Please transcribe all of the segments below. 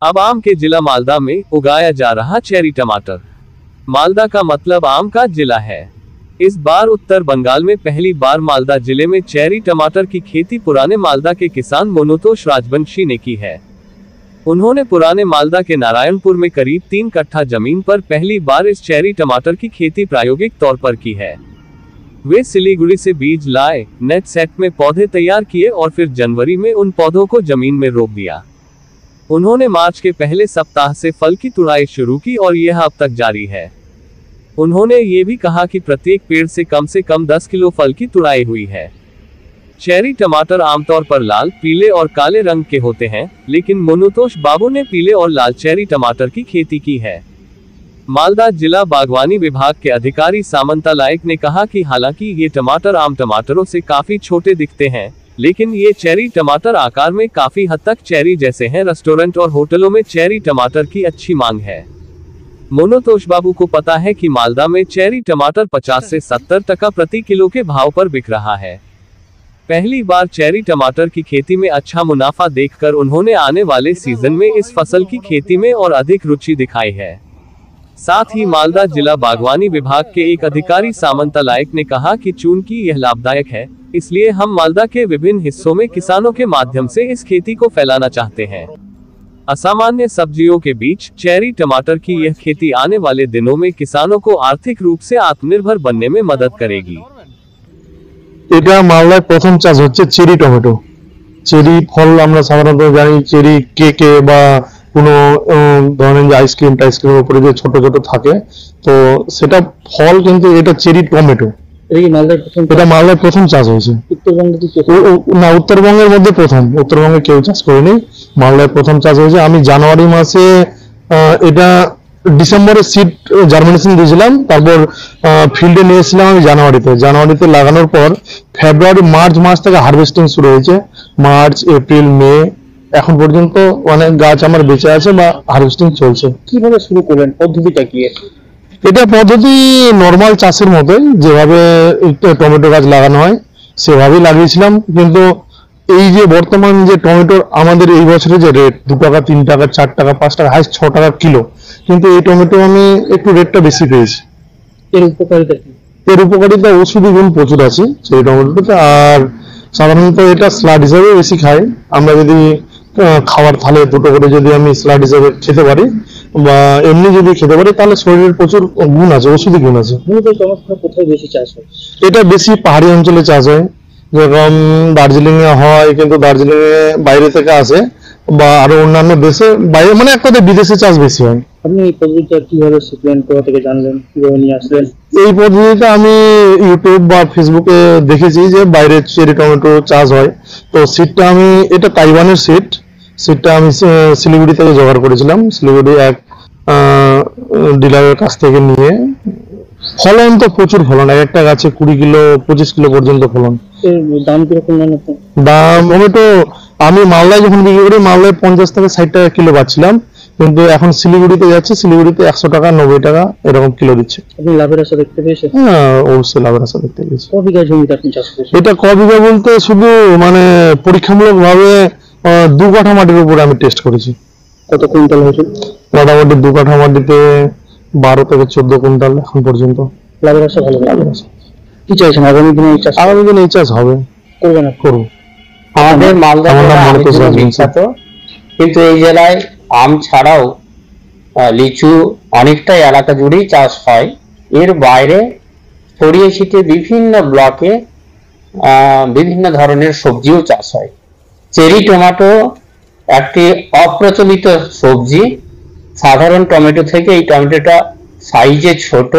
अब आम के जिला मालदा में उगाया जा रहा चेरी टमाटर। मालदा का मतलब आम का जिला है। इस बार उत्तर बंगाल में पहली बार मालदा जिले में चेरी टमाटर की खेती पुराने मालदा के किसान मोनुतोष राजवंशी ने की है। उन्होंने पुराने मालदा के नारायणपुर में करीब 3 कट्ठा जमीन पर पहली बार इस चेरी टमाटर की खेती प्रायोगिक तौर पर की है। वे सिलीगुड़ी से बीज लाए, नेट सेट में पौधे तैयार किए और फिर जनवरी में उन पौधों को जमीन में रोप दिया। उन्होंने मार्च के पहले सप्ताह से फल की तुड़ाई शुरू की और यह अब तक जारी है। उन्होंने ये भी कहा कि प्रत्येक पेड़ से कम 10 किलो फल की तुड़ाई हुई है। चेरी टमाटर आमतौर पर लाल, पीले और काले रंग के होते हैं, लेकिन मोनुतोष बाबू ने पीले और लाल चेरी टमाटर की खेती की है। मालदा जिला बागवानी विभाग के अधिकारी सामंता लायक ने कहा कि हालांकि ये टमाटर आम टमाटरों से काफी छोटे दिखते हैं, लेकिन ये चेरी टमाटर आकार में काफी हद तक चेरी जैसे हैं। रेस्टोरेंट और होटलों में चेरी टमाटर की अच्छी मांग है। मोनुतोष बाबू को पता है कि मालदा में चेरी टमाटर 50 से 70 टका प्रति किलो के भाव पर बिक रहा है। पहली बार चेरी टमाटर की खेती में अच्छा मुनाफा देखकर उन्होंने आने वाले सीजन में इस फसल की खेती में और अधिक रुचि दिखाई है। साथ ही मालदा जिला बागवानी विभाग के एक अधिकारी सामंता लायक ने कहा कि चूंकि यह लाभदायक है, इसलिए हम मालदा के विभिन्न हिस्सों में किसानों के माध्यम से इस खेती को फैलाना चाहते हैं। असामान्य सब्जियों के बीच चेरी टमाटर की यह खेती आने वाले दिनों में किसानों को आर्थिक रूप से आत्मनिर्भर बनने में मदद करेगी। এটা মালদায় প্রথম চাষ হচ্ছে চেরি টমেটো। চেরি ফল আমরা সাধারণত জানি চেরি কেকে বা কোনো ধরনের যে আইসক্রিমের উপরে যে ছোট ছোট থাকে, তো সেটা ফল, কিন্তু এটা চেরি টমেটো। এটা মালদায় প্রথম চাষ হয়েছে। না, উত্তরবঙ্গের মধ্যে প্রথম। উত্তরবঙ্গে কেউ চাষ করেনি, মালদায় প্রথম চাষ হয়েছে। আমি জানুয়ারি মাসে এটা ডিসেম্বরে সিড জার্মিনেশন দিয়েছিলাম, তারপর ফিল্ডে নিয়ে এসেছিলাম আমি জানুয়ারিতে লাগানোর পর ফেব্রুয়ারি মার্চ মাস থেকে হারভেস্টিং শুরু হয়েছে। মার্চ, এপ্রিল, মে এখন পর্যন্ত অনেক গাছ আমার বেঁচে আছে বা হারভেস্টিং চলছে। কিভাবে শুরু করলেন, পদ্ধতিটা কি? এটা পদ্ধতি নর্মাল চাষের মতোই, যেভাবে টমেটো গাছ লাগানো হয় সেভাবেই লাগিয়েছিলাম। কিন্তু এই যে বর্তমান যে টমেটোর আমাদের এই বছরে যে রেট 2 টাকা, 3 টাকা, 4 টাকা, 5 টাকা, হাইস্ট 6 টাকা কিলো, কিন্তু এই টমেটো আমি একটু রেটটা বেশি পেয়েছি। এর উপকারিতা কি? এর উপকারিতা ওষুধি গুণ প্রচুর আছে সেই টমেটোতে। আর সাধারণত এটা স্লাড হিসেবে বেশি খাই। আমরা যদি খাবার থালে 2টো করে যদি আমি স্লাড হিসেবে খেতে পারি বা এমনি যদি খেতে পারি, তাহলে শরীরের প্রচুর গুণ আছে, ওষুধি গুণ আছে। কোথায় বেশি চাষ হয়? এটা বেশি পাহাড়ি অঞ্চলে চাষ হয়, যেরকম দার্জিলিং এ হয়, কিন্তু দার্জিলিং এ বাইরে থেকে আসে বা আরো অন্যান্য দেশে বাইরে, মানে এক কথায় বিদেশে চাষ বেশি হয়। আপনি এই পদ্ধতিটা কিভাবে শিখলেন, কোথা থেকে জানলেন, কিভাবে নিয়ে আসলেন? এই পদ্ধতিটা আমি ইউটিউব বা ফেসবুকে দেখেছি যে বাইরে চেরি টমেটো চাষ হয়। তো সিডটা আমি, এটা তাইওয়ানের সিডটা আমি শিলিগুড়ি থেকে জোগাড় করেছিলাম। শিলিগুড়ি এক ডিলারের কাছ থেকে নিয়ে। ফলন তো প্রচুর ফলন, একটা গাছে 20 কিলো 25 কিলো পর্যন্ত ফলন। দাম কিরকম? দাম টমেটো আমি মালদায় যখন বিক্রি করি, মালদায় 50 থেকে 60 টাকা কিলো পাচ্ছিলাম, কিন্তু এখন শিলিগুড়িতে যাচ্ছে, শিলিগুড়িতে 100 টাকা 90 টাকা এরকম কিলো দিচ্ছে। আপনি লাভের আশা দেখতে পেয়েছেন? হ্যাঁ, অবশ্যই লাভের আশা দেখতে পেয়েছি। ক বিঘা জমিতে আপনি চাষ করেছেন? এটা ক বিঘা বলতে শুধু মানে পরীক্ষামূলক ভাবে 2 কাঠা মাটির উপরে আমি টেস্ট করেছি। কত কুইন্টাল হয়েছে? মোটামুটি 2 কাঠা মাটিতে 12 থেকে 14 কুইন্টাল এখন পর্যন্ত। লাভের আশা ভালো? লাভের আশা। কি চাইছেন আগামী দিনে এই চাষ? আগামী দিনে এই চাষ হবে, করবেন? করব। আমাদের মালদা বিখ্যাত, কিন্তু এই জেলায় আম ছাড়াও লিচু অনেকটাই এলাকা জুড়েই চাষ হয়। এর বাইরে ছড়িয়ে ছিটিয়ে বিভিন্ন ব্লকে বিভিন্ন ধরনের সবজিও চাষ হয়। চেরি টমেটো একটি অপ্রচলিত সবজি। সাধারণ টমেটো থেকে এই টমেটোটা সাইজে ছোট,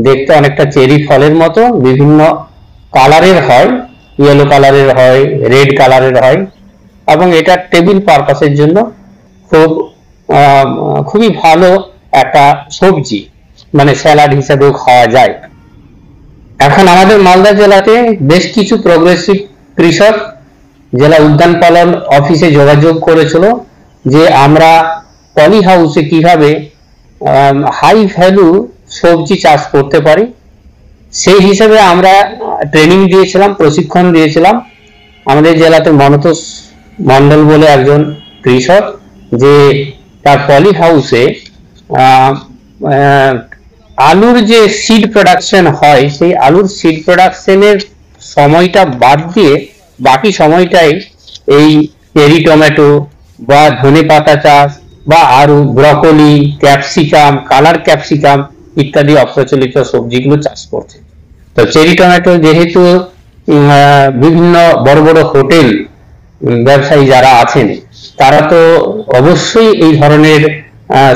দেখতে অনেকটা চেরি ফলের মতো, বিভিন্ন কালারের হয়, ইয়েলো কালারের হয়, রেড কালারের হয়, এবং এটা টেবিল পারপাসের জন্য খুবই ভালো একটা সবজি, মানে স্যালাড হিসেবেও খাওয়া যায়। এখন আমাদের মালদা জেলাতে বেশ কিছু প্রগ্রেসিভ কৃষক জেলা উদ্যান পালন অফিসে যোগাযোগ করেছিল যে আমরা পলি হাউসে কিভাবে হাই ভ্যালু সবজি চাষ করতে পারি। সেই হিসেবে আমরা ট্রেনিং দিয়েছিলাম, প্রশিক্ষণ দিয়েছিলাম। আমাদের জেলাতে মনতোষ মন্ডল বলে একজন কৃষক, যে তার পলি হাউসে আলুর যে সিড প্রোডাকশন হয় সেই আলুর সিড প্রোডাকশনের সময়টা বাদ দিয়ে বাকি সময়টাই এই চেরি টমেটো বা ধনেপাতা চাষ বা আরো ব্রকলি, ক্যাপসিকাম, কালার ক্যাপসিকাম ইত্যাদি অপ্রচলিত সবজিগুলো চাষ করছে। তো চেরি টমেটো যেহেতু বিভিন্ন বড় বড় হোটেল ব্যবসায়ী যারা আছেন তারা তো অবশ্যই এই ধরনের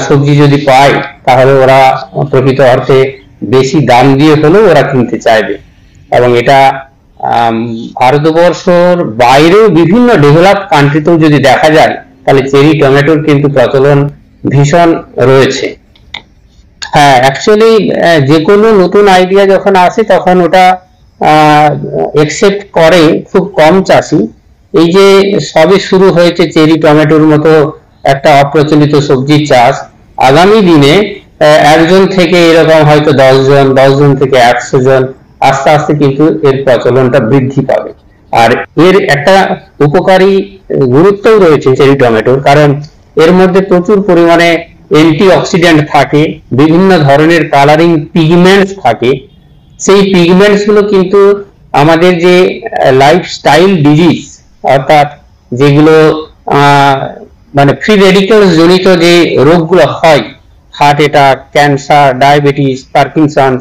সবজি যদি পায় তাহলে ওরা প্রকৃত অর্থে বেশি দাম দিয়ে হলেও ওরা কিনতে চাইবে। এবং এটা ভারতবর্ষর বাইরেও বিভিন্ন ডেভেলপ কান্ট্রিতেও যদি দেখা যায় তাহলে চেরি টমেটোর কিন্তু প্রচলন ভীষণ রয়েছে। হ্যাঁ, অ্যাকচুয়ালি যে কোনো নতুন আইডিয়া যখন আসে তখন ওটা একসেপ্ট করে খুব কম চাষি। এই যে সবে শুরু হয়েছে চেরি টমেটোর মতো একটা অপ্রচলিত সবজির চাষ, আগামী দিনে একজন থেকে এরকম হয়তো 10 জন থেকে 100 জন, আস্তে আস্তে কিন্তু এর প্রচলনটা বৃদ্ধি পাবে। আর এর একটা উপকারী গুরুত্বও রয়েছে চেরি টমেটোর, কারণ এর মধ্যে প্রচুর পরিমাণে অ্যান্টিঅক্সিডেন্ট থাকে, বিভিন্ন ধরনের কালারিং পিগমেন্টস থাকে। সেই পিগমেন্টস গুলো কিন্তু আমাদের যে লাইফস্টাইল ডিজিজ অর্থাৎ যেগুলো মানে ফ্রি রেডিক্যালস জনিত যে রোগগুলো হয়, heart attack, cancer, diabetes, Parkinson,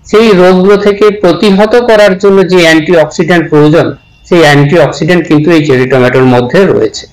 সেই রোগগুলো থেকে প্রতিহত করার জন্য যে অ্যান্টিঅক্সিডেন্ট প্রয়োজন সেই অ্যান্টিঅক্সিডেন্ট কিন্তু এই চেরি টমেটোর মধ্যে রয়েছে।